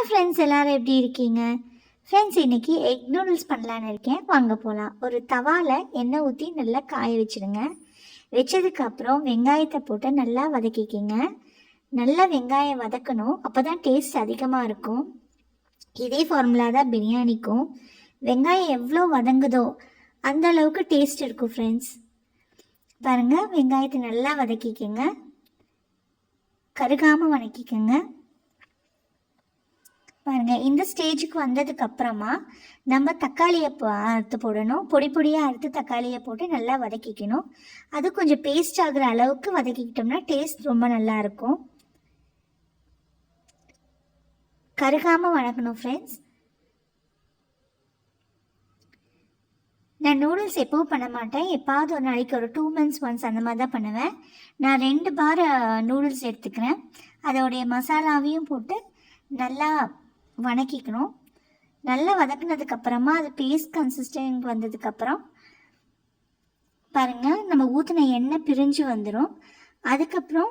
Hi friends, எல்லோரும் எப்படி இருக்கீங்க? ஃப்ரெண்ட்ஸ், இன்றைக்கி எக் நூடுல்ஸ் பண்ணலான்னு இருக்கேன். வாங்க போகலாம். ஒரு தவாவில் எண்ணெய் ஊற்றி நல்லா காய வச்சுடுங்க. வச்சதுக்கப்புறம் வெங்காயத்தை போட்டு நல்லா வதக்கிக்கிங்க. நல்லா வெங்காயம் வதக்கணும், அப்போ தான் டேஸ்ட் அதிகமாக இருக்கும். இதே ஃபார்முலா தான் பிரியாணிக்கும். வெங்காயம் எவ்வளோ வதங்குதோ அந்த அளவுக்கு டேஸ்ட் இருக்கும் ஃப்ரெண்ட்ஸ். பாருங்கள், வெங்காயத்தை நல்லா வதக்கிக்கிங்க, கருகாமல் வதக்கிக்கோங்க. பாருங்கள், இந்த ஸ்டேஜுக்கு வந்ததுக்கப்புறமா நம்ம தக்காளியை அறுத்து போடணும். பொடி பொடியாக அறுத்து தக்காளியை போட்டு நல்லா வதக்கிக்கணும். அது கொஞ்சம் பேஸ்ட் ஆகிற அளவுக்கு வதக்கிக்கிட்டோம்னா டேஸ்ட் ரொம்ப நல்லாயிருக்கும். கருகாமல் வதக்கணும் ஃப்ரெண்ட்ஸ். நான் நூடுல்ஸ் எப்போவும் பண்ண மாட்டேன். எப்பாவது ஒரு நாளைக்கு ஒரு 2 months ஒன்ஸ் அந்த மாதிரி தான் பண்ணுவேன். நான் 2 பார் நூடுல்ஸ் எடுத்துக்கிறேன். அதோடைய மசாலாவையும் போட்டு நல்லா வதக்கிக்கணும். நல்லா வதக்கினதுக்கப்புறமா அது பேஸ்ட் கன்சிஸ்டன்ட் வந்ததுக்கப்புறம் பாருங்கள், நம்ம ஊற்றின எண்ணெய் பிரிஞ்சு வந்துடும். அதுக்கப்புறம்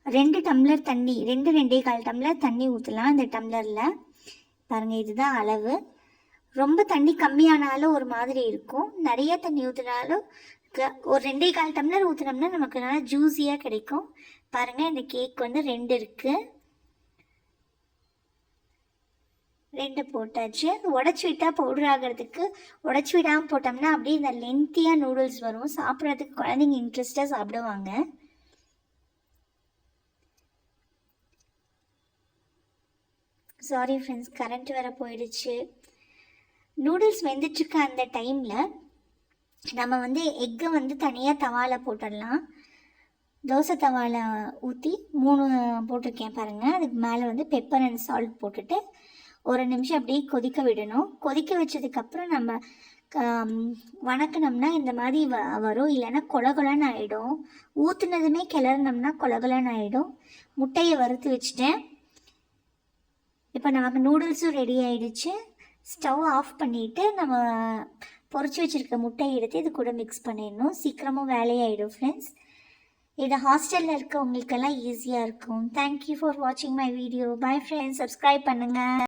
2 டம்ளர் தண்ணி, 2-2.25 டம்ளர் தண்ணி ஊற்றலாம். இந்த டம்ளரில் பாருங்கள், இதுதான் அளவு. ரொம்ப தண்ணி கம்மியானாலும் ஒரு மாதிரி இருக்கும், நிறைய தண்ணி ஊற்றினாலும் ஒரு 2.25 டம்ளர் ஊற்றினோம்னா நமக்கு நல்லா ஜூஸியாக கிடைக்கும். பாருங்கள், இந்த கேக் வந்து 2 இருக்குது. 2 போட்டாச்சு. உடச்சி விட்டால் பவுடர் ஆகிறதுக்கு, உடச்சி விடாமல் போட்டோம்னா அப்படியே இந்த லென்த்தியாக நூடுல்ஸ் வரும். சாப்பிட்றதுக்கு குழந்தைங்க இன்ட்ரெஸ்டாக சாப்பிடுவாங்க. சாரி ஃப்ரெண்ட்ஸ், கரண்ட் வேறு போயிடுச்சு. நூடுல்ஸ் வெந்துட்டுருக்க அந்த டைமில் நம்ம வந்து எக்கை வந்து தனியாக தவாவில் போட்டுடலாம். தோசை தவாவில் ஊற்றி 3 போட்டிருக்கேன் பாருங்கள். அதுக்கு மேலே வந்து பெப்பர் அண்ட் சால்ட் போட்டுட்டு ஒரு நிமிஷம் அப்படியே கொதிக்க விடணும். கொதிக்க வச்சதுக்கப்புறம் நம்ம வணக்கினோம்னா இந்த மாதிரி வரும். இல்லைன்னா கொலகொலன்னு ஆகிடும். ஊற்றுனதுமே கிளறினோம்னா கொலகொலன்னு ஆகிடும். முட்டையை வறுத்து வச்சுட்டேன். இப்போ நமக்கு நூடுல்ஸும் ரெடி ஆகிடுச்சு. ஸ்டவ் ஆஃப் பண்ணிவிட்டு நம்ம பொரிச்சு வச்சுருக்க முட்டையை எடுத்து இது கூட மிக்ஸ் பண்ணிடணும். சீக்கிரமும் வேலையாகிடும் ஃப்ரெண்ட்ஸ். இது ஹாஸ்டலில் இருக்கவங்களுக்கெல்லாம் ஈஸியாக இருக்கும். தேங்க்யூ ஃபார் வாட்சிங் my video. Bye friends, subscribe பண்ணுங்கள்.